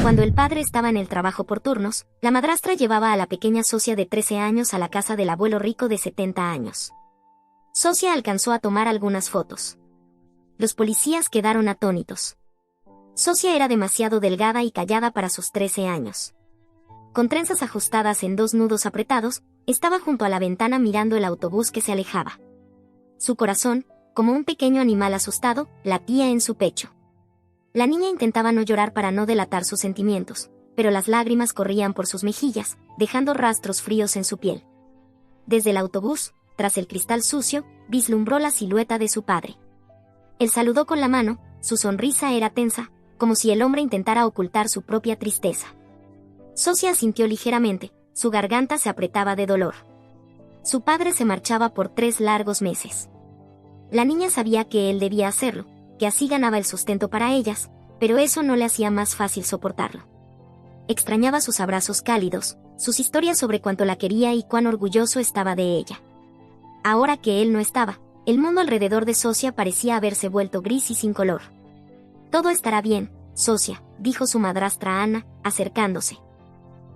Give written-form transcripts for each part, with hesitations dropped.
Cuando el padre estaba en el trabajo por turnos, la madrastra llevaba a la pequeña Socia de 13 años a la casa del abuelo rico de 70 años. Socia alcanzó a tomar algunas fotos. Los policías quedaron atónitos. Socia era demasiado delgada y callada para sus 13 años. Con trenzas ajustadas en 2 nudos apretados, estaba junto a la ventana mirando el autobús que se alejaba. Su corazón, como un pequeño animal asustado, latía en su pecho. La niña intentaba no llorar para no delatar sus sentimientos, pero las lágrimas corrían por sus mejillas, dejando rastros fríos en su piel. Desde el autobús, tras el cristal sucio, vislumbró la silueta de su padre. Él saludó con la mano, su sonrisa era tensa, como si el hombre intentara ocultar su propia tristeza. Socia asintió ligeramente, su garganta se apretaba de dolor. Su padre se marchaba por 3 largos meses. La niña sabía que él debía hacerlo, que así ganaba el sustento para ellas, pero eso no le hacía más fácil soportarlo. Extrañaba sus abrazos cálidos, sus historias sobre cuánto la quería y cuán orgulloso estaba de ella. Ahora que él no estaba, el mundo alrededor de Socia parecía haberse vuelto gris y sin color. «Todo estará bien, Socia», dijo su madrastra Ana, acercándose.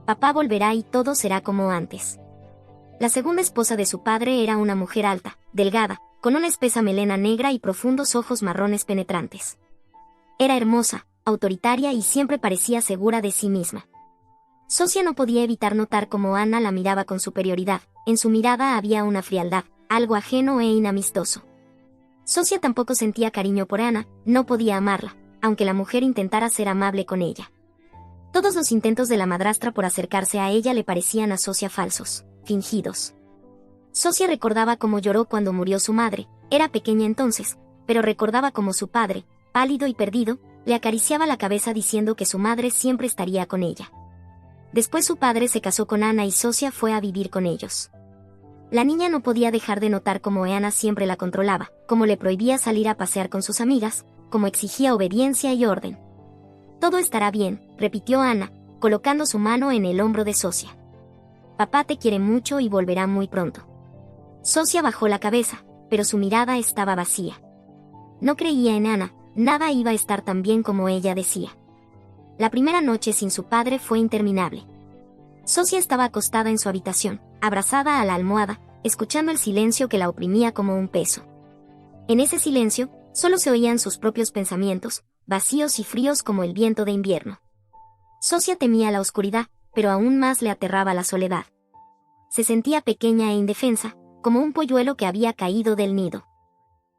«Papá volverá y todo será como antes». La segunda esposa de su padre era una mujer alta, delgada, con una espesa melena negra y profundos ojos marrones penetrantes. Era hermosa, autoritaria y siempre parecía segura de sí misma. Socia no podía evitar notar cómo Ana la miraba con superioridad. En su mirada había una frialdad, algo ajeno e inamistoso. Socia tampoco sentía cariño por Ana, no podía amarla, aunque la mujer intentara ser amable con ella. Todos los intentos de la madrastra por acercarse a ella le parecían a Socia falsos, fingidos. Socia recordaba cómo lloró cuando murió su madre, era pequeña entonces, pero recordaba cómo su padre, pálido y perdido, le acariciaba la cabeza diciendo que su madre siempre estaría con ella. Después su padre se casó con Ana y Socia fue a vivir con ellos. La niña no podía dejar de notar cómo Ana siempre la controlaba, cómo le prohibía salir a pasear con sus amigas, cómo exigía obediencia y orden. «Todo estará bien», repitió Ana, colocando su mano en el hombro de Socia. «Papá te quiere mucho y volverá muy pronto». Socia bajó la cabeza, pero su mirada estaba vacía. No creía en Ana, nada iba a estar tan bien como ella decía. La primera noche sin su padre fue interminable. Socia estaba acostada en su habitación, abrazada a la almohada, escuchando el silencio que la oprimía como un peso. En ese silencio, solo se oían sus propios pensamientos, vacíos y fríos como el viento de invierno. Socia temía la oscuridad, pero aún más le aterraba la soledad. Se sentía pequeña e indefensa, como un polluelo que había caído del nido.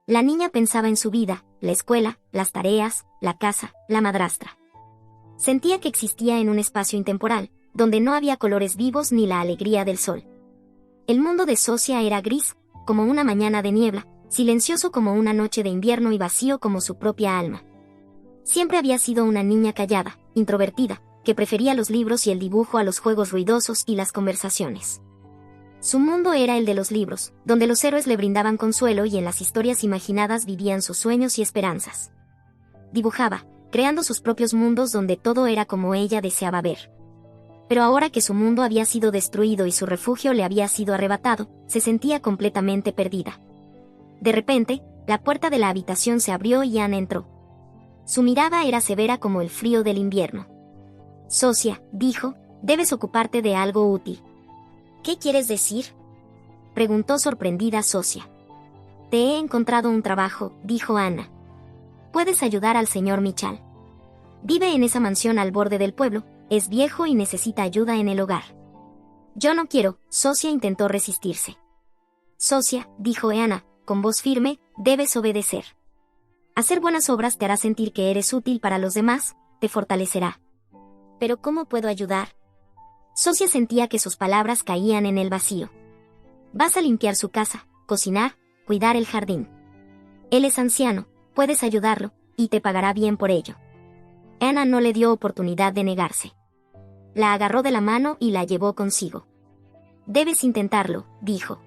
La niña pensaba en su vida, la escuela, las tareas, la casa, la madrastra. Sentía que existía en un espacio intemporal, donde no había colores vivos ni la alegría del sol. El mundo de Socia era gris, como una mañana de niebla, silencioso como una noche de invierno y vacío como su propia alma. Siempre había sido una niña callada, introvertida, que prefería los libros y el dibujo a los juegos ruidosos y las conversaciones. Su mundo era el de los libros, donde los héroes le brindaban consuelo y en las historias imaginadas vivían sus sueños y esperanzas. Dibujaba, creando sus propios mundos donde todo era como ella deseaba ver. Pero ahora que su mundo había sido destruido y su refugio le había sido arrebatado, se sentía completamente perdida. De repente, la puerta de la habitación se abrió y Ana entró. Su mirada era severa como el frío del invierno. «Socia», dijo, «debes ocuparte de algo útil». «¿Qué quieres decir?», preguntó sorprendida Socia. «Te he encontrado un trabajo», dijo Ana. «Puedes ayudar al señor Michal. Vive en esa mansión al borde del pueblo, es viejo y necesita ayuda en el hogar». «Yo no quiero», Socia intentó resistirse. «Socia», dijo Ana, con voz firme, «debes obedecer. Hacer buenas obras te hará sentir que eres útil para los demás, te fortalecerá». «¿Pero cómo puedo ayudar?». Socia sentía que sus palabras caían en el vacío. «Vas a limpiar su casa, cocinar, cuidar el jardín. Él es anciano, puedes ayudarlo, y te pagará bien por ello». Ana no le dio oportunidad de negarse. La agarró de la mano y la llevó consigo. «Debes intentarlo», dijo.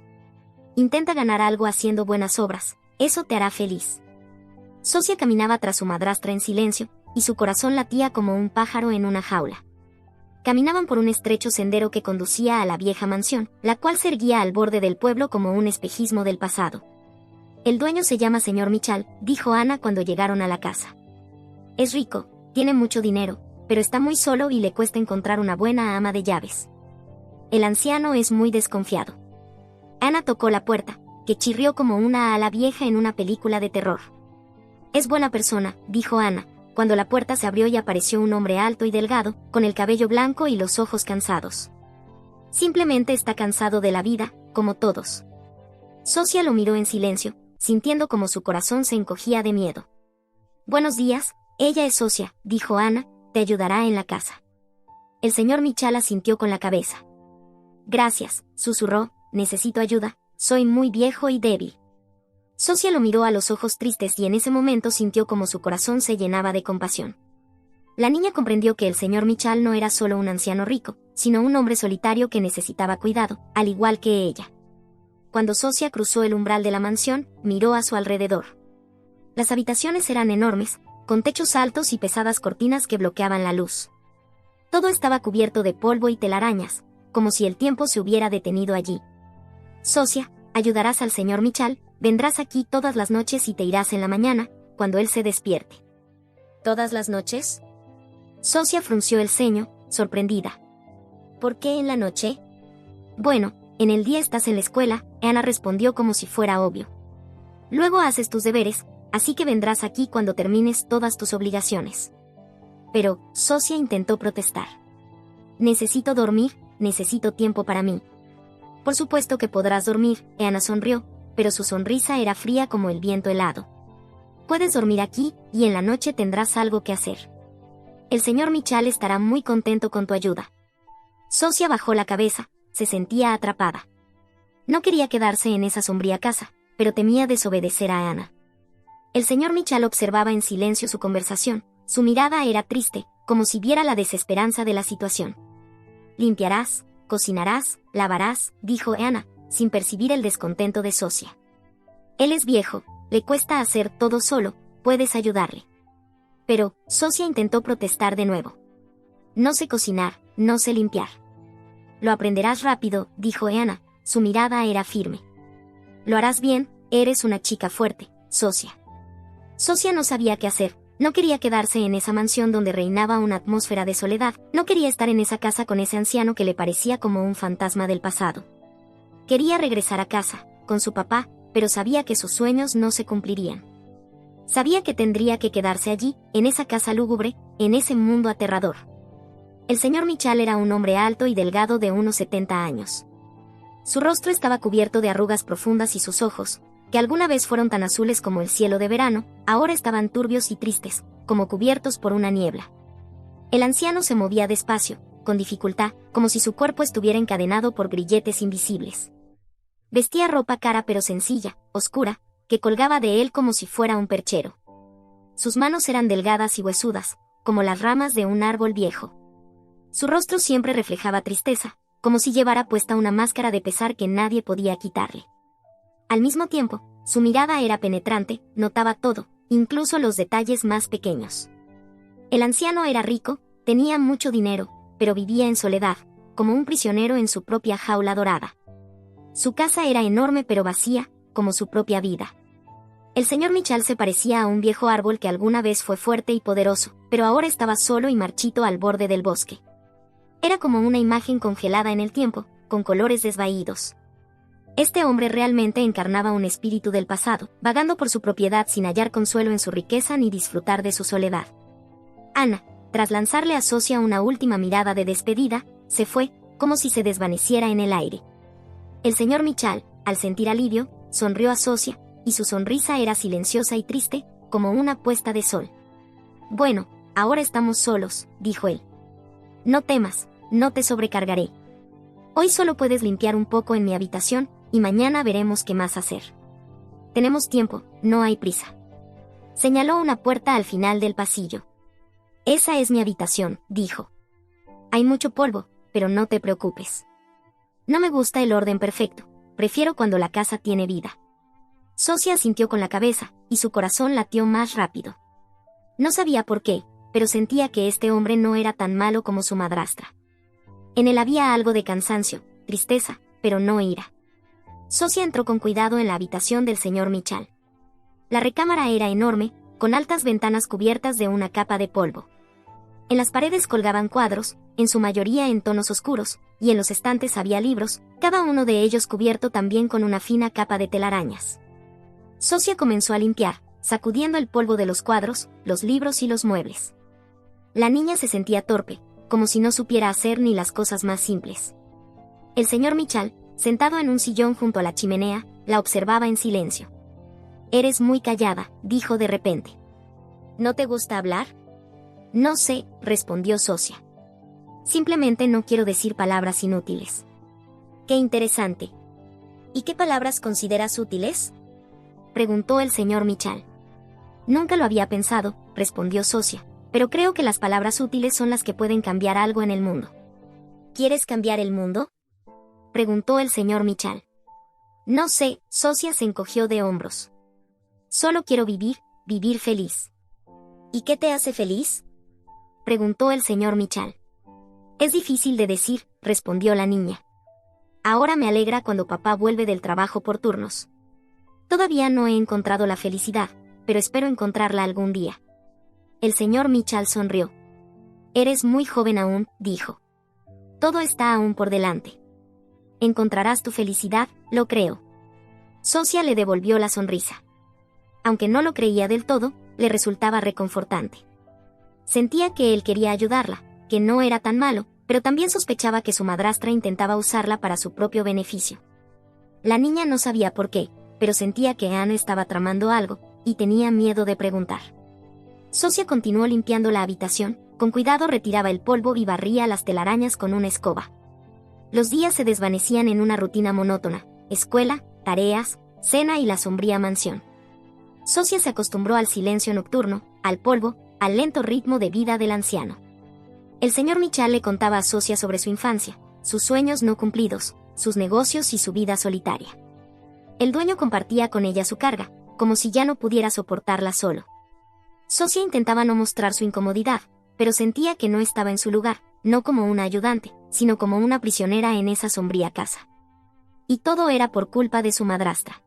«Intenta ganar algo haciendo buenas obras, eso te hará feliz». Socia caminaba tras su madrastra en silencio, y su corazón latía como un pájaro en una jaula. Caminaban por un estrecho sendero que conducía a la vieja mansión, la cual se erguía al borde del pueblo como un espejismo del pasado. «El dueño se llama señor Michal», dijo Ana cuando llegaron a la casa. «Es rico, tiene mucho dinero, pero está muy solo y le cuesta encontrar una buena ama de llaves. El anciano es muy desconfiado. Ana tocó la puerta, que chirrió como una ala vieja en una película de terror. Es buena persona, dijo Ana, cuando la puerta se abrió y apareció un hombre alto y delgado, con el cabello blanco y los ojos cansados. Simplemente está cansado de la vida, como todos. Socia lo miró en silencio, sintiendo como su corazón se encogía de miedo. Buenos días, ella es Socia, dijo Ana, te ayudará en la casa. El señor Michal asintió con la cabeza. Gracias, susurró, necesito ayuda, soy muy viejo y débil. Socia lo miró a los ojos tristes y en ese momento sintió como su corazón se llenaba de compasión. La niña comprendió que el señor Michal no era solo un anciano rico, sino un hombre solitario que necesitaba cuidado, al igual que ella. Cuando Socia cruzó el umbral de la mansión, miró a su alrededor. Las habitaciones eran enormes, con techos altos y pesadas cortinas que bloqueaban la luz. Todo estaba cubierto de polvo y telarañas, como si el tiempo se hubiera detenido allí. Socia, ayudarás al señor Michal, vendrás aquí todas las noches y te irás en la mañana, cuando él se despierte. ¿Todas las noches? Socia frunció el ceño, sorprendida. ¿Por qué en la noche? Bueno, en el día estás en la escuela, Ana respondió como si fuera obvio. Luego haces tus deberes, así que vendrás aquí cuando termines todas tus obligaciones. Pero, Socia intentó protestar. Necesito dormir, necesito tiempo para mí. Por supuesto que podrás dormir, Ana sonrió, pero su sonrisa era fría como el viento helado. Puedes dormir aquí, y en la noche tendrás algo que hacer. El señor Michal estará muy contento con tu ayuda. Socia bajó la cabeza, se sentía atrapada. No quería quedarse en esa sombría casa, pero temía desobedecer a Ana. El señor Michal observaba en silencio su conversación, su mirada era triste, como si viera la desesperanza de la situación. Limpiarás, cocinarás, lavarás, dijo Ana, sin percibir el descontento de Socia. Él es viejo, le cuesta hacer todo solo, puedes ayudarle. Pero, Socia intentó protestar de nuevo. No sé cocinar, no sé limpiar. Lo aprenderás rápido, dijo Ana, su mirada era firme. Lo harás bien, eres una chica fuerte, Socia. Socia no sabía qué hacer, no quería quedarse en esa mansión donde reinaba una atmósfera de soledad, no quería estar en esa casa con ese anciano que le parecía como un fantasma del pasado. Quería regresar a casa, con su papá, pero sabía que sus sueños no se cumplirían. Sabía que tendría que quedarse allí, en esa casa lúgubre, en ese mundo aterrador. El señor Michal era un hombre alto y delgado de unos 70 años. Su rostro estaba cubierto de arrugas profundas y sus ojos, que alguna vez fueron tan azules como el cielo de verano, ahora estaban turbios y tristes, como cubiertos por una niebla. El anciano se movía despacio, con dificultad, como si su cuerpo estuviera encadenado por grilletes invisibles. Vestía ropa cara pero sencilla, oscura, que colgaba de él como si fuera un perchero. Sus manos eran delgadas y huesudas, como las ramas de un árbol viejo. Su rostro siempre reflejaba tristeza, como si llevara puesta una máscara de pesar que nadie podía quitarle. Al mismo tiempo, su mirada era penetrante, notaba todo, incluso los detalles más pequeños. El anciano era rico, tenía mucho dinero, pero vivía en soledad, como un prisionero en su propia jaula dorada. Su casa era enorme pero vacía, como su propia vida. El señor Michal se parecía a un viejo árbol que alguna vez fue fuerte y poderoso, pero ahora estaba solo y marchito al borde del bosque. Era como una imagen congelada en el tiempo, con colores desvaídos. Este hombre realmente encarnaba un espíritu del pasado, vagando por su propiedad sin hallar consuelo en su riqueza ni disfrutar de su soledad. Ana, tras lanzarle a Socia una última mirada de despedida, se fue, como si se desvaneciera en el aire. El señor Michal, al sentir alivio, sonrió a Socia, y su sonrisa era silenciosa y triste, como una puesta de sol. Bueno, ahora estamos solos, dijo él. No temas, no te sobrecargaré. Hoy solo puedes limpiar un poco en mi habitación, y mañana veremos qué más hacer. Tenemos tiempo, no hay prisa. Señaló una puerta al final del pasillo. Esa es mi habitación, dijo. Hay mucho polvo, pero no te preocupes. No me gusta el orden perfecto, prefiero cuando la casa tiene vida. Socia asintió con la cabeza, y su corazón latió más rápido. No sabía por qué, pero sentía que este hombre no era tan malo como su madrastra. En él había algo de cansancio, tristeza, pero no ira. Socia entró con cuidado en la habitación del señor Michal. La recámara era enorme, con altas ventanas cubiertas de una capa de polvo. En las paredes colgaban cuadros, en su mayoría en tonos oscuros, y en los estantes había libros, cada uno de ellos cubierto también con una fina capa de telarañas. Socia comenzó a limpiar, sacudiendo el polvo de los cuadros, los libros y los muebles. La niña se sentía torpe, como si no supiera hacer ni las cosas más simples. El señor Michal, sentado en un sillón junto a la chimenea, la observaba en silencio. «Eres muy callada», dijo de repente. «¿No te gusta hablar?» «No sé», respondió Socia. «Simplemente no quiero decir palabras inútiles». «Qué interesante. ¿Y qué palabras consideras útiles?», preguntó el señor Michal. «Nunca lo había pensado», respondió Socia, «pero creo que las palabras útiles son las que pueden cambiar algo en el mundo». «¿Quieres cambiar el mundo?», preguntó el señor Michal. «No sé», Socia se encogió de hombros. «Solo quiero vivir, vivir feliz». «¿Y qué te hace feliz?», preguntó el señor Michal. «Es difícil de decir», respondió la niña. «Ahora me alegra cuando papá vuelve del trabajo por turnos. Todavía no he encontrado la felicidad, pero espero encontrarla algún día». El señor Michal sonrió. «Eres muy joven aún», dijo. «Todo está aún por delante. Encontrarás tu felicidad, lo creo». Socia le devolvió la sonrisa. Aunque no lo creía del todo, le resultaba reconfortante. Sentía que él quería ayudarla, que no era tan malo, pero también sospechaba que su madrastra intentaba usarla para su propio beneficio. La niña no sabía por qué, pero sentía que Anne estaba tramando algo, y tenía miedo de preguntar. Socia continuó limpiando la habitación, con cuidado retiraba el polvo y barría las telarañas con una escoba. Los días se desvanecían en una rutina monótona: escuela, tareas, cena y la sombría mansión. Socia se acostumbró al silencio nocturno, al polvo, al lento ritmo de vida del anciano. El señor Michal le contaba a Socia sobre su infancia, sus sueños no cumplidos, sus negocios y su vida solitaria. El dueño compartía con ella su carga, como si ya no pudiera soportarla solo. Socia intentaba no mostrar su incomodidad, pero sentía que no estaba en su lugar, no como una ayudante, sino como una prisionera en esa sombría casa. Y todo era por culpa de su madrastra.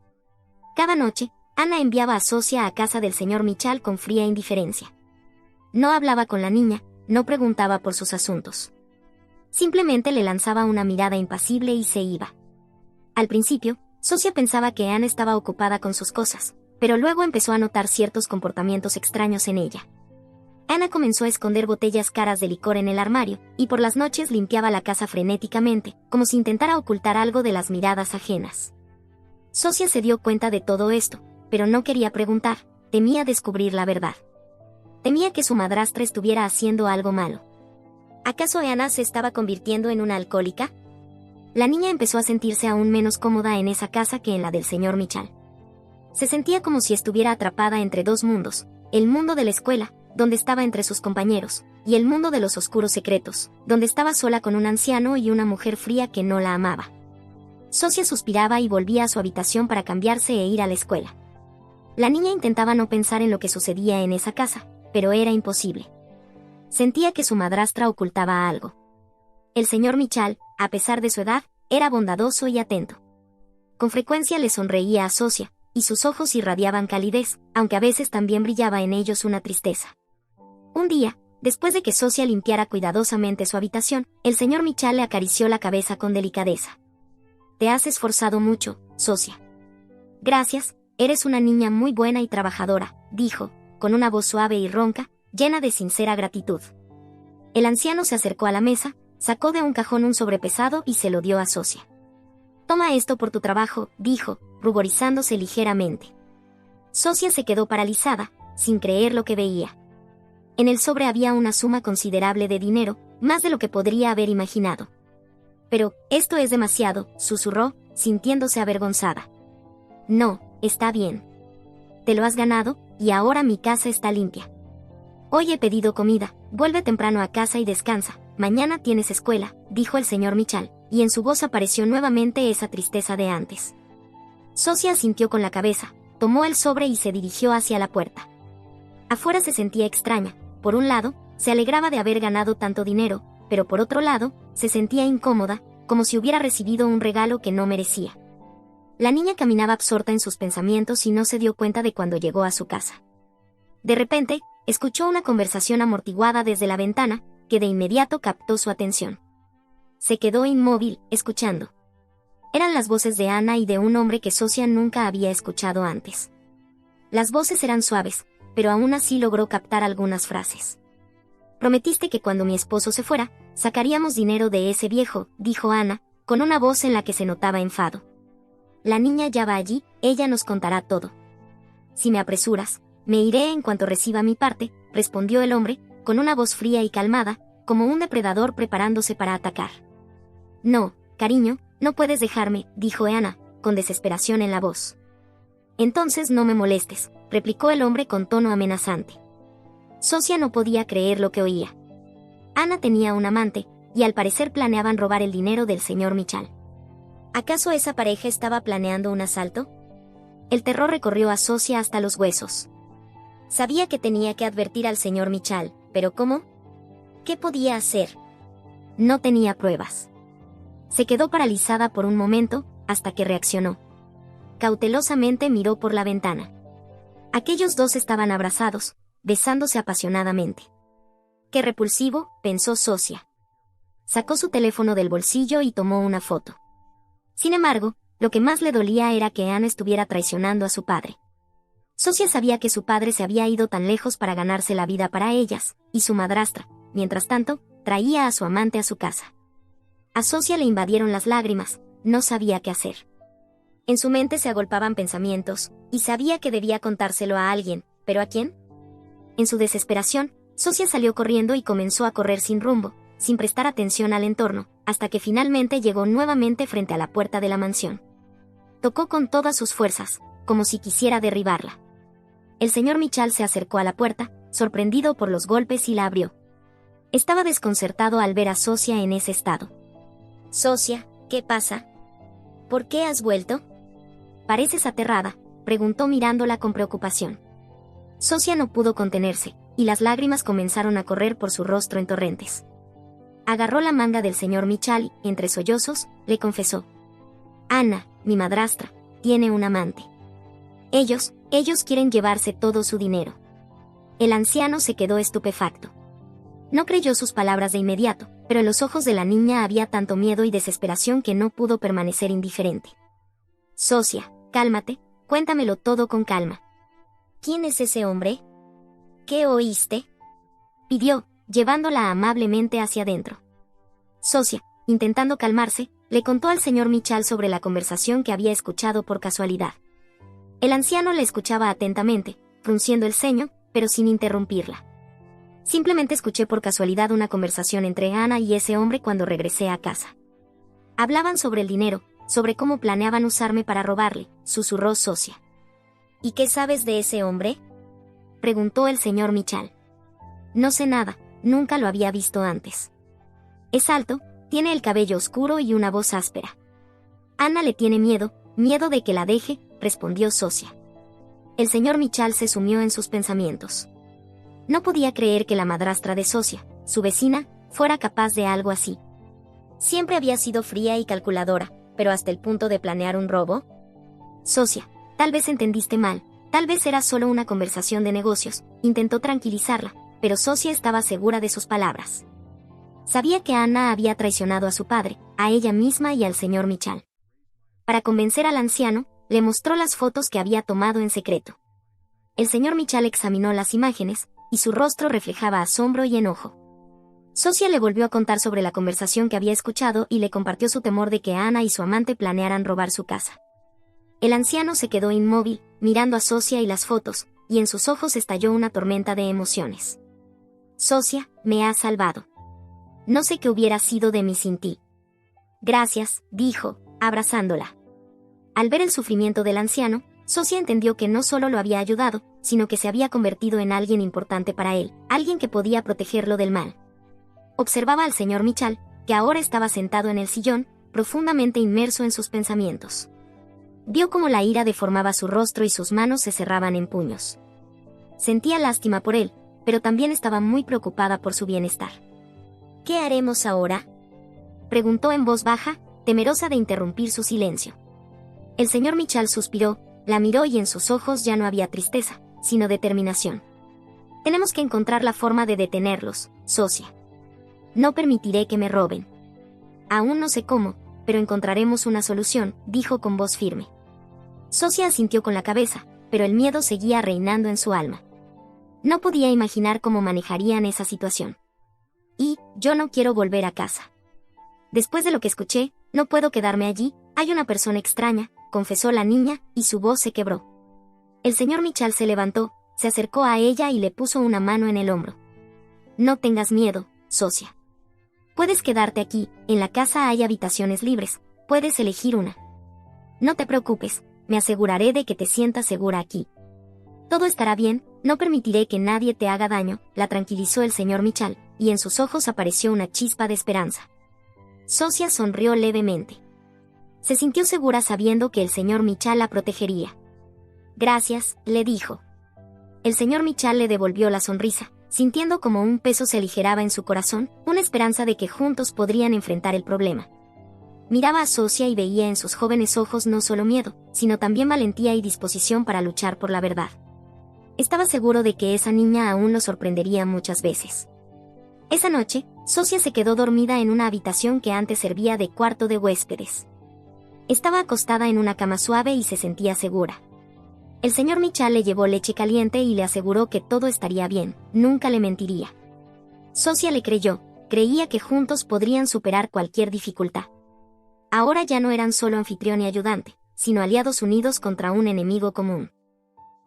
Cada noche, Ana enviaba a Socia a casa del señor Michal con fría indiferencia. No hablaba con la niña, no preguntaba por sus asuntos. Simplemente le lanzaba una mirada impasible y se iba. Al principio, Socia pensaba que Anne estaba ocupada con sus cosas, pero luego empezó a notar ciertos comportamientos extraños en ella. Ana comenzó a esconder botellas caras de licor en el armario, y por las noches limpiaba la casa frenéticamente, como si intentara ocultar algo de las miradas ajenas. Socia se dio cuenta de todo esto, pero no quería preguntar, temía descubrir la verdad. Temía que su madrastra estuviera haciendo algo malo. ¿Acaso Ana se estaba convirtiendo en una alcohólica? La niña empezó a sentirse aún menos cómoda en esa casa que en la del señor Michal. Se sentía como si estuviera atrapada entre dos mundos: el mundo de la escuela, donde estaba entre sus compañeros, y el mundo de los oscuros secretos, donde estaba sola con un anciano y una mujer fría que no la amaba. Socia suspiraba y volvía a su habitación para cambiarse e ir a la escuela. La niña intentaba no pensar en lo que sucedía en esa casa, pero era imposible. Sentía que su madrastra ocultaba algo. El señor Michal, a pesar de su edad, era bondadoso y atento. Con frecuencia le sonreía a Socia, y sus ojos irradiaban calidez, aunque a veces también brillaba en ellos una tristeza. Un día, después de que Socia limpiara cuidadosamente su habitación, el señor Michal le acarició la cabeza con delicadeza. «Te has esforzado mucho, Socia». «Gracias, eres una niña muy buena y trabajadora», dijo, con una voz suave y ronca, llena de sincera gratitud. El anciano se acercó a la mesa, sacó de un cajón un sobre pesado y se lo dio a Socia. «Toma esto por tu trabajo», dijo, ruborizándose ligeramente. Socia se quedó paralizada, sin creer lo que veía. En el sobre había una suma considerable de dinero, más de lo que podría haber imaginado. «Pero, esto es demasiado», susurró, sintiéndose avergonzada. «No, está bien. Te lo has ganado, y ahora mi casa está limpia. Hoy he pedido comida, vuelve temprano a casa y descansa, mañana tienes escuela», dijo el señor Michal, y en su voz apareció nuevamente esa tristeza de antes. Socia asintió con la cabeza, tomó el sobre y se dirigió hacia la puerta. Afuera se sentía extraña. Por un lado, se alegraba de haber ganado tanto dinero, pero por otro lado, se sentía incómoda, como si hubiera recibido un regalo que no merecía. La niña caminaba absorta en sus pensamientos y no se dio cuenta de cuando llegó a su casa. De repente, escuchó una conversación amortiguada desde la ventana, que de inmediato captó su atención. Se quedó inmóvil, escuchando. Eran las voces de Ana y de un hombre que Socia nunca había escuchado antes. Las voces eran suaves, pero aún así logró captar algunas frases. «Prometiste que cuando mi esposo se fuera, sacaríamos dinero de ese viejo», dijo Ana, con una voz en la que se notaba enfado. «La niña ya va allí, ella nos contará todo». «Si me apresuras, me iré en cuanto reciba mi parte», respondió el hombre, con una voz fría y calmada, como un depredador preparándose para atacar. «No, cariño, no puedes dejarme», dijo Ana, con desesperación en la voz. «Entonces no me molestes», replicó el hombre con tono amenazante. Socia no podía creer lo que oía. Ana tenía un amante, y al parecer planeaban robar el dinero del señor Michal. ¿Acaso esa pareja estaba planeando un asalto? El terror recorrió a Socia hasta los huesos. Sabía que tenía que advertir al señor Michal, pero ¿cómo? ¿Qué podía hacer? No tenía pruebas. Se quedó paralizada por un momento, hasta que reaccionó. Cautelosamente miró por la ventana. Aquellos dos estaban abrazados, besándose apasionadamente. «Qué repulsivo», pensó Socia. Sacó su teléfono del bolsillo y tomó una foto. Sin embargo, lo que más le dolía era que Ana estuviera traicionando a su padre. Socia sabía que su padre se había ido tan lejos para ganarse la vida para ellas, y su madrastra, mientras tanto, traía a su amante a su casa. A Socia le invadieron las lágrimas, no sabía qué hacer. En su mente se agolpaban pensamientos, y sabía que debía contárselo a alguien, ¿pero a quién? En su desesperación, Socia salió corriendo y comenzó a correr sin rumbo, sin prestar atención al entorno, hasta que finalmente llegó nuevamente frente a la puerta de la mansión. Tocó con todas sus fuerzas, como si quisiera derribarla. El señor Michal se acercó a la puerta, sorprendido por los golpes, y la abrió. Estaba desconcertado al ver a Socia en ese estado. «Socia, ¿qué pasa? ¿Por qué has vuelto?» «Pareces aterrada», preguntó mirándola con preocupación. Socia no pudo contenerse, y las lágrimas comenzaron a correr por su rostro en torrentes. Agarró la manga del señor Michal y, entre sollozos, le confesó. «Ana, mi madrastra, tiene un amante. Ellos quieren llevarse todo su dinero». El anciano se quedó estupefacto. No creyó sus palabras de inmediato, pero en los ojos de la niña había tanto miedo y desesperación que no pudo permanecer indiferente. «Socia, cálmate, cuéntamelo todo con calma. ¿Quién es ese hombre? ¿Qué oíste?», pidió, llevándola amablemente hacia adentro. Socia, intentando calmarse, le contó al señor Michal sobre la conversación que había escuchado por casualidad. El anciano le escuchaba atentamente, frunciendo el ceño, pero sin interrumpirla. «Simplemente escuché por casualidad una conversación entre Ana y ese hombre cuando regresé a casa. Hablaban sobre el dinero, sobre cómo planeaban usarme para robarle», susurró Socia. «¿Y qué sabes de ese hombre?», preguntó el señor Michal. «No sé nada, nunca lo había visto antes. Es alto, tiene el cabello oscuro y una voz áspera. Ana le tiene miedo de que la deje», respondió Socia. El señor Michal se sumió en sus pensamientos. No podía creer que la madrastra de Socia, su vecina, fuera capaz de algo así. Siempre había sido fría y calculadora, pero hasta el punto de planear un robo. «Socia, tal vez entendiste mal, tal vez era solo una conversación de negocios», intentó tranquilizarla, pero Socia estaba segura de sus palabras. Sabía que Ana había traicionado a su padre, a ella misma y al señor Michal. Para convencer al anciano, le mostró las fotos que había tomado en secreto. El señor Michal examinó las imágenes, y su rostro reflejaba asombro y enojo. Socia le volvió a contar sobre la conversación que había escuchado y le compartió su temor de que Ana y su amante planearan robar su casa. El anciano se quedó inmóvil, mirando a Socia y las fotos, y en sus ojos estalló una tormenta de emociones. «Socia, me has salvado. No sé qué hubiera sido de mí sin ti». «Gracias», dijo, abrazándola. Al ver el sufrimiento del anciano, Socia entendió que no solo lo había ayudado, sino que se había convertido en alguien importante para él, alguien que podía protegerlo del mal. Observaba al señor Michal, que ahora estaba sentado en el sillón, profundamente inmerso en sus pensamientos. Vio cómo la ira deformaba su rostro y sus manos se cerraban en puños. Sentía lástima por él, pero también estaba muy preocupada por su bienestar. «¿Qué haremos ahora?», preguntó en voz baja, temerosa de interrumpir su silencio. El señor Michal suspiró, la miró y en sus ojos ya no había tristeza, sino determinación. Tenemos que encontrar la forma de detenerlos, socia. No permitiré que me roben. Aún no sé cómo, pero encontraremos una solución, dijo con voz firme. Socia asintió con la cabeza, pero el miedo seguía reinando en su alma. No podía imaginar cómo manejarían esa situación. Y, yo no quiero volver a casa. Después de lo que escuché, no puedo quedarme allí, hay una persona extraña, confesó la niña, y su voz se quebró. El señor Mitchell se levantó, se acercó a ella y le puso una mano en el hombro. No tengas miedo, socia. Puedes quedarte aquí, en la casa hay habitaciones libres, puedes elegir una. No te preocupes, me aseguraré de que te sientas segura aquí. Todo estará bien, no permitiré que nadie te haga daño, la tranquilizó el señor Mitchell, y en sus ojos apareció una chispa de esperanza. Socia sonrió levemente. Se sintió segura sabiendo que el señor Mitchell la protegería. Gracias, le dijo. El señor Mitchell le devolvió la sonrisa, sintiendo como un peso se aligeraba en su corazón, una esperanza de que juntos podrían enfrentar el problema. Miraba a Socia y veía en sus jóvenes ojos no solo miedo, sino también valentía y disposición para luchar por la verdad. Estaba seguro de que esa niña aún lo sorprendería muchas veces. Esa noche, Socia se quedó dormida en una habitación que antes servía de cuarto de huéspedes. Estaba acostada en una cama suave y se sentía segura. El señor Mitchell le llevó leche caliente y le aseguró que todo estaría bien, nunca le mentiría. Socia le creyó, creía que juntos podrían superar cualquier dificultad. Ahora ya no eran solo anfitrión y ayudante, sino aliados unidos contra un enemigo común.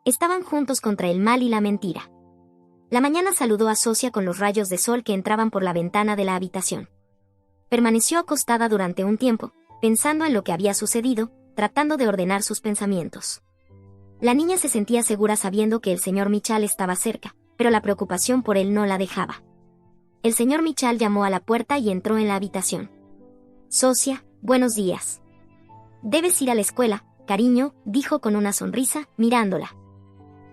Estaban juntos contra el mal y la mentira. La mañana saludó a Socia con los rayos de sol que entraban por la ventana de la habitación. Permaneció acostada durante un tiempo, pensando en lo que había sucedido, tratando de ordenar sus pensamientos. La niña se sentía segura sabiendo que el señor Mitchell estaba cerca, pero la preocupación por él no la dejaba. El señor Mitchell llamó a la puerta y entró en la habitación. Socia, buenos días. Debes ir a la escuela, cariño, dijo con una sonrisa, mirándola.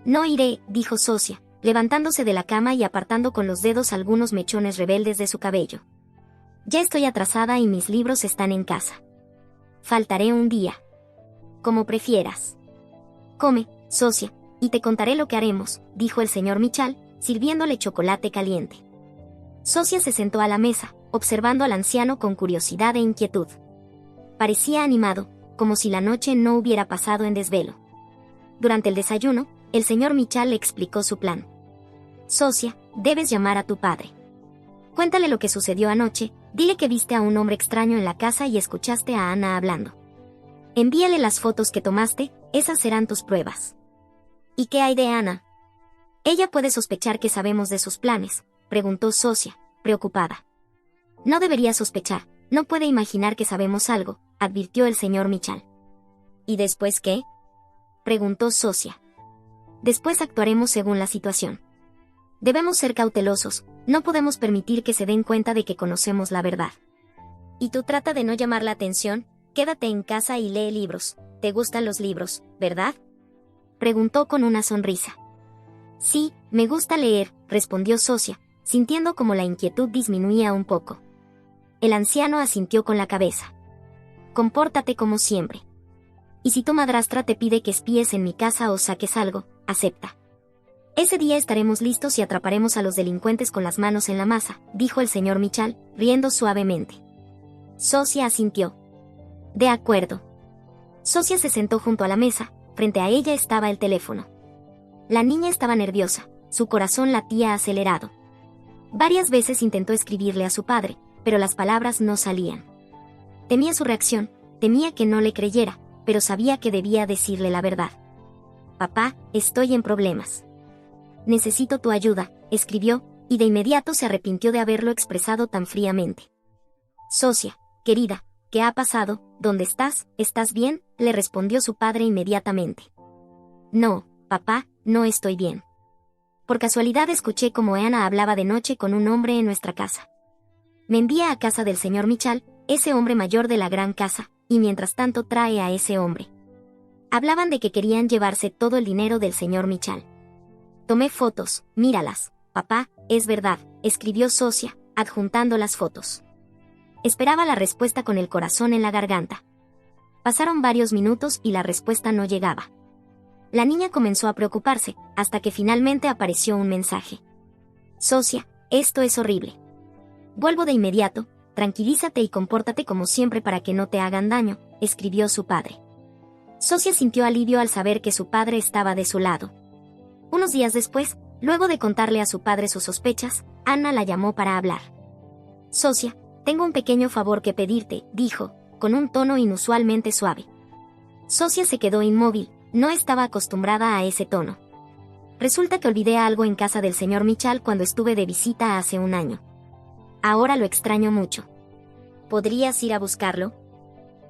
No iré, dijo Socia, levantándose de la cama y apartando con los dedos algunos mechones rebeldes de su cabello. Ya estoy atrasada y mis libros están en casa. Faltaré un día. Como prefieras. Come, Socia, y te contaré lo que haremos, dijo el señor Mitchell, sirviéndole chocolate caliente. Socia se sentó a la mesa, observando al anciano con curiosidad e inquietud. Parecía animado, como si la noche no hubiera pasado en desvelo. Durante el desayuno, el señor Mitchell le explicó su plan. Socia, debes llamar a tu padre. Cuéntale lo que sucedió anoche, dile que viste a un hombre extraño en la casa y escuchaste a Ana hablando. Envíale las fotos que tomaste, esas serán tus pruebas. ¿Y qué hay de Ana? Ella puede sospechar que sabemos de sus planes, preguntó Socia, preocupada. No debería sospechar, no puede imaginar que sabemos algo, advirtió el señor Mitchell. ¿Y después qué? Preguntó Socia. Después actuaremos según la situación. Debemos ser cautelosos, no podemos permitir que se den cuenta de que conocemos la verdad. Y tú trata de no llamar la atención, quédate en casa y lee libros. ¿Te gustan los libros, verdad? Preguntó con una sonrisa. Sí, me gusta leer, respondió Socia, sintiendo como la inquietud disminuía un poco. El anciano asintió con la cabeza. Compórtate como siempre. Y si tu madrastra te pide que espíes en mi casa o saques algo, acepta. Ese día estaremos listos y atraparemos a los delincuentes con las manos en la masa, dijo el señor Mitchell, riendo suavemente. Socia asintió. De acuerdo. Socia se sentó junto a la mesa, frente a ella estaba el teléfono. La niña estaba nerviosa, su corazón latía acelerado. Varias veces intentó escribirle a su padre, pero las palabras no salían. Temía su reacción, temía que no le creyera, pero sabía que debía decirle la verdad. Papá, estoy en problemas. Necesito tu ayuda, escribió, y de inmediato se arrepintió de haberlo expresado tan fríamente. Socia, querida, ¿qué ha pasado? ¿Dónde estás? ¿Estás bien?, le respondió su padre inmediatamente. No, papá, no estoy bien. Por casualidad escuché cómo Ana hablaba de noche con un hombre en nuestra casa. Me envía a casa del señor Mitchell, ese hombre mayor de la gran casa, y mientras tanto trae a ese hombre. Hablaban de que querían llevarse todo el dinero del señor Mitchell. Tomé fotos, míralas, papá, es verdad, escribió Socia, adjuntando las fotos. Esperaba la respuesta con el corazón en la garganta. Pasaron varios minutos y la respuesta no llegaba. La niña comenzó a preocuparse, hasta que finalmente apareció un mensaje. Socia, esto es horrible. Vuelvo de inmediato, tranquilízate y compórtate como siempre para que no te hagan daño, escribió su padre. Socia sintió alivio al saber que su padre estaba de su lado. Unos días después, luego de contarle a su padre sus sospechas, Anna la llamó para hablar. Socia, tengo un pequeño favor que pedirte, dijo, con un tono inusualmente suave. Socia se quedó inmóvil, no estaba acostumbrada a ese tono. Resulta que olvidé algo en casa del señor Michal cuando estuve de visita hace un año. Ahora lo extraño mucho. ¿Podrías ir a buscarlo?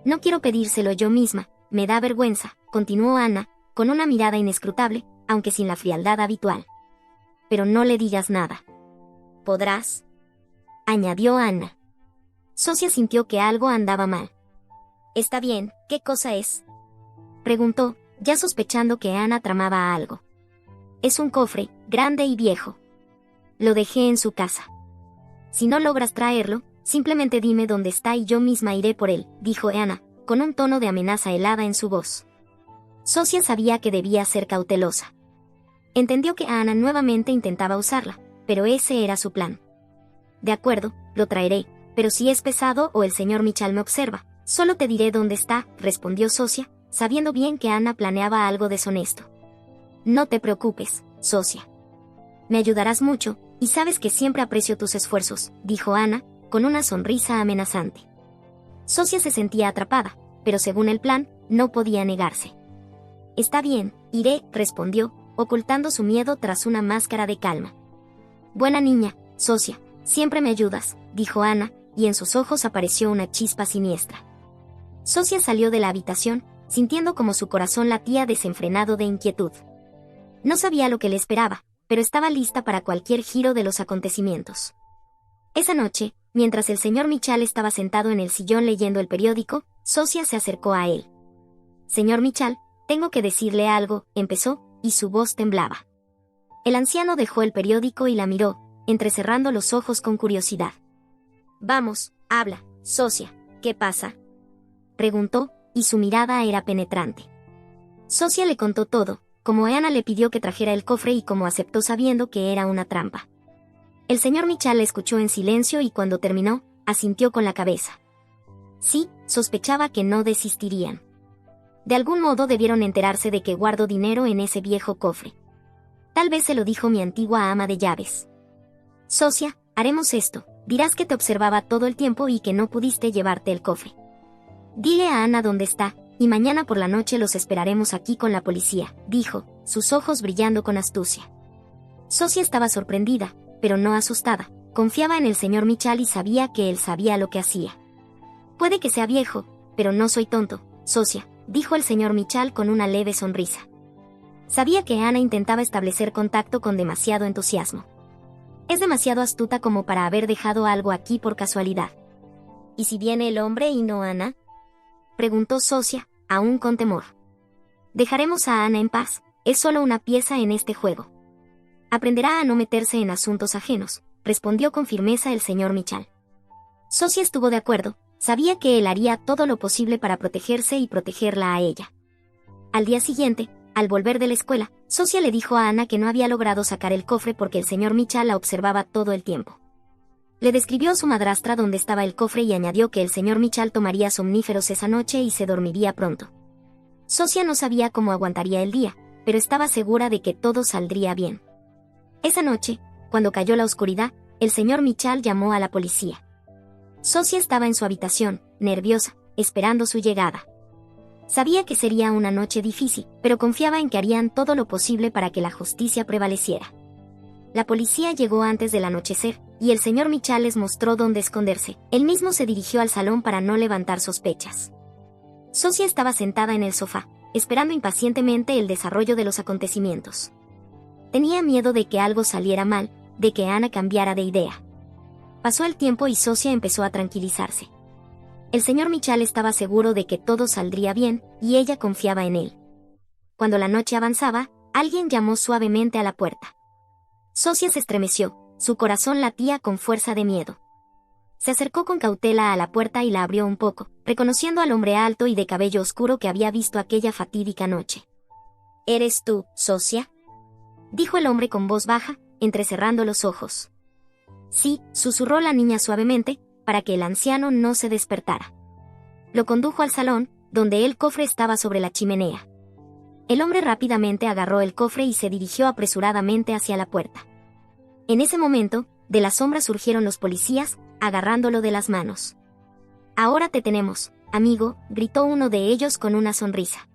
No quiero pedírselo yo misma, me da vergüenza, continuó Anna, con una mirada inescrutable, aunque sin la frialdad habitual. Pero no le digas nada. ¿Podrás?, añadió Anna. Socia sintió que algo andaba mal. Está bien, ¿qué cosa es?, preguntó, ya sospechando que Anna tramaba algo. Es un cofre, grande y viejo. Lo dejé en su casa. Si no logras traerlo, simplemente dime dónde está y yo misma iré por él, dijo Anna, con un tono de amenaza helada en su voz. Socia sabía que debía ser cautelosa. Entendió que Anna nuevamente intentaba usarla, pero ese era su plan. De acuerdo, lo traeré, pero si es pesado o el señor Michal me observa, solo te diré dónde está, respondió Socia, sabiendo bien que Anna planeaba algo deshonesto. No te preocupes, Socia. Me ayudarás mucho, y sabes que siempre aprecio tus esfuerzos, dijo Anna, con una sonrisa amenazante. Socia se sentía atrapada, pero según el plan, no podía negarse. Está bien, iré, respondió, ocultando su miedo tras una máscara de calma. Buena niña, Socia, siempre me ayudas, dijo Anna, y en sus ojos apareció una chispa siniestra. Socia salió de la habitación, sintiendo como su corazón latía desenfrenado de inquietud. No sabía lo que le esperaba, pero estaba lista para cualquier giro de los acontecimientos. Esa noche, mientras el señor Michal estaba sentado en el sillón leyendo el periódico, Socia se acercó a él. Señor Michal, tengo que decirle algo, empezó, y su voz temblaba. El anciano dejó el periódico y la miró, entrecerrando los ojos con curiosidad. Vamos, habla, Socia, ¿qué pasa?, preguntó, y su mirada era penetrante. Socia le contó todo, como Anna le pidió que trajera el cofre y como aceptó sabiendo que era una trampa. El señor Michal la escuchó en silencio y cuando terminó, asintió con la cabeza. Sí, sospechaba que no desistirían. De algún modo debieron enterarse de que guardo dinero en ese viejo cofre. Tal vez se lo dijo mi antigua ama de llaves. Socia, haremos esto, dirás que te observaba todo el tiempo y que no pudiste llevarte el cofre. Dile a Anna dónde está, y mañana por la noche los esperaremos aquí con la policía, dijo, sus ojos brillando con astucia. Socia estaba sorprendida, pero no asustada, confiaba en el señor Michal y sabía que él sabía lo que hacía. Puede que sea viejo, pero no soy tonto, Socia, dijo el señor Michal con una leve sonrisa. Sabía que Anna intentaba establecer contacto con demasiado entusiasmo. Es demasiado astuta como para haber dejado algo aquí por casualidad. ¿Y si viene el hombre y no Anna?, preguntó Socia, aún con temor. Dejaremos a Anna en paz, es solo una pieza en este juego. Aprenderá a no meterse en asuntos ajenos, respondió con firmeza el señor Michal. Socia estuvo de acuerdo, sabía que él haría todo lo posible para protegerse y protegerla a ella. Al día siguiente, al volver de la escuela, Socia le dijo a Anna que no había logrado sacar el cofre porque el señor Michal la observaba todo el tiempo. Le describió a su madrastra dónde estaba el cofre y añadió que el señor Michal tomaría somníferos esa noche y se dormiría pronto. Socia no sabía cómo aguantaría el día, pero estaba segura de que todo saldría bien. Esa noche, cuando cayó la oscuridad, el señor Michal llamó a la policía. Socia estaba en su habitación, nerviosa, esperando su llegada. Sabía que sería una noche difícil, pero confiaba en que harían todo lo posible para que la justicia prevaleciera. La policía llegó antes del anochecer, y el señor Michal les mostró dónde esconderse. Él mismo se dirigió al salón para no levantar sospechas. Socia estaba sentada en el sofá, esperando impacientemente el desarrollo de los acontecimientos. Tenía miedo de que algo saliera mal, de que Anna cambiara de idea. Pasó el tiempo y Socia empezó a tranquilizarse. El señor Michal estaba seguro de que todo saldría bien, y ella confiaba en él. Cuando la noche avanzaba, alguien llamó suavemente a la puerta. Socia se estremeció, su corazón latía con fuerza de miedo. Se acercó con cautela a la puerta y la abrió un poco, reconociendo al hombre alto y de cabello oscuro que había visto aquella fatídica noche. ¿Eres tú, socia?, dijo el hombre con voz baja, entrecerrando los ojos. Sí, susurró la niña suavemente, para que el anciano no se despertara. Lo condujo al salón, donde el cofre estaba sobre la chimenea. El hombre rápidamente agarró el cofre y se dirigió apresuradamente hacia la puerta. En ese momento, de la sombra surgieron los policías, agarrándolo de las manos. «Ahora te tenemos, amigo», gritó uno de ellos con una sonrisa.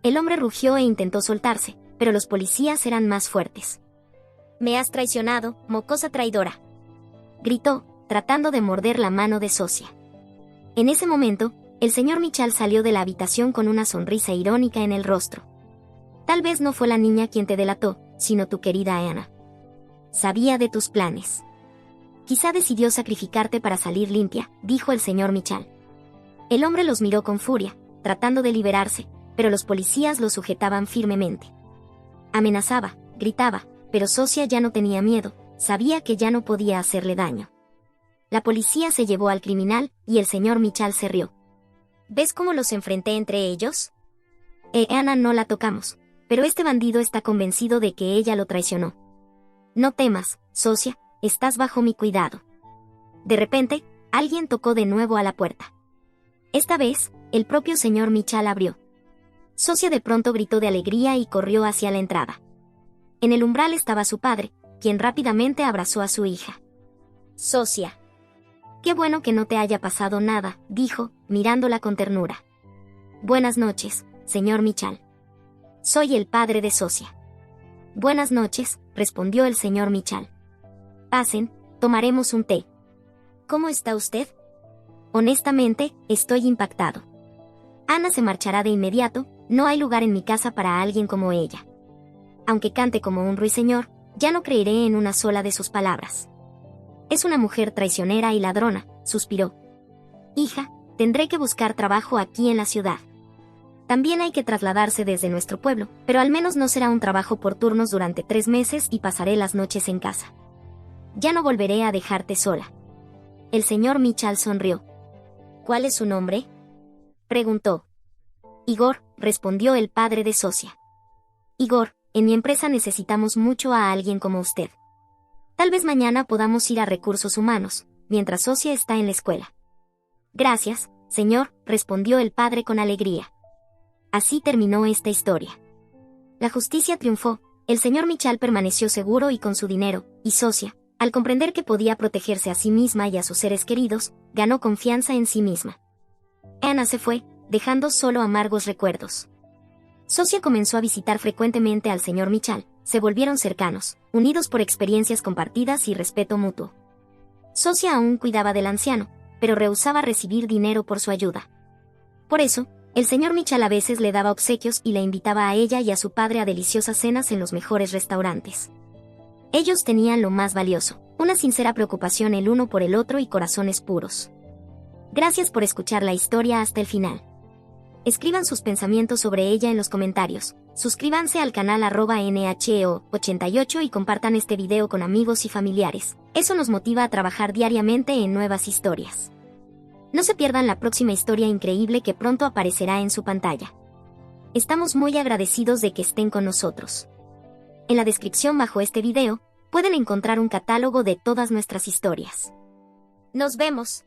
El hombre rugió e intentó soltarse, pero los policías eran más fuertes. «Me has traicionado, mocosa traidora», gritó, tratando de morder la mano de Socia. En ese momento, el señor Michal salió de la habitación con una sonrisa irónica en el rostro. «Tal vez no fue la niña quien te delató, sino tu querida Anna. Sabía de tus planes. Quizá decidió sacrificarte para salir limpia», dijo el señor Michal. El hombre los miró con furia, tratando de liberarse, pero los policías lo sujetaban firmemente. Amenazaba, gritaba, pero Socia ya no tenía miedo, sabía que ya no podía hacerle daño. La policía se llevó al criminal, y el señor Michal se rió. «¿Ves cómo los enfrenté entre ellos? Anna no la tocamos, pero este bandido está convencido de que ella lo traicionó. No temas, Socia, estás bajo mi cuidado». De repente, alguien tocó de nuevo a la puerta. Esta vez, el propio señor Michal abrió. Socia de pronto gritó de alegría y corrió hacia la entrada. En el umbral estaba su padre, quien rápidamente abrazó a su hija. «Socia. Qué bueno que no te haya pasado nada», dijo, mirándola con ternura. «Buenas noches, señor Michal. Soy el padre de Socia». «Buenas noches», respondió el señor Michal. «Pasen, tomaremos un té». «¿Cómo está usted?». «Honestamente, estoy impactado. Anna se marchará de inmediato, no hay lugar en mi casa para alguien como ella. Aunque cante como un ruiseñor, ya no creeré en una sola de sus palabras. Es una mujer traicionera y ladrona», suspiró. «Hija, tendré que buscar trabajo aquí en la ciudad. También hay que trasladarse desde nuestro pueblo, pero al menos no será un trabajo por turnos durante 3 meses y pasaré las noches en casa. Ya no volveré a dejarte sola». El señor Michal sonrió. «¿Cuál es su nombre?», preguntó. «Igor», respondió el padre de Socia. «Igor, en mi empresa necesitamos mucho a alguien como usted. Tal vez mañana podamos ir a Recursos Humanos, mientras Socia está en la escuela». «Gracias, señor», respondió el padre con alegría. Así terminó esta historia. La justicia triunfó, el señor Michal permaneció seguro y con su dinero, y Socia, al comprender que podía protegerse a sí misma y a sus seres queridos, ganó confianza en sí misma. Anna se fue, dejando solo amargos recuerdos. Socia comenzó a visitar frecuentemente al señor Michal, se volvieron cercanos, unidos por experiencias compartidas y respeto mutuo. Socia aún cuidaba del anciano, pero rehusaba recibir dinero por su ayuda. Por eso, el señor Michal a veces le daba obsequios y la invitaba a ella y a su padre a deliciosas cenas en los mejores restaurantes. Ellos tenían lo más valioso, una sincera preocupación el uno por el otro y corazones puros. Gracias por escuchar la historia hasta el final. Escriban sus pensamientos sobre ella en los comentarios, suscríbanse al canal @NHEO88 y compartan este video con amigos y familiares. Eso nos motiva a trabajar diariamente en nuevas historias. No se pierdan la próxima historia increíble que pronto aparecerá en su pantalla. Estamos muy agradecidos de que estén con nosotros. En la descripción bajo este video, pueden encontrar un catálogo de todas nuestras historias. ¡Nos vemos!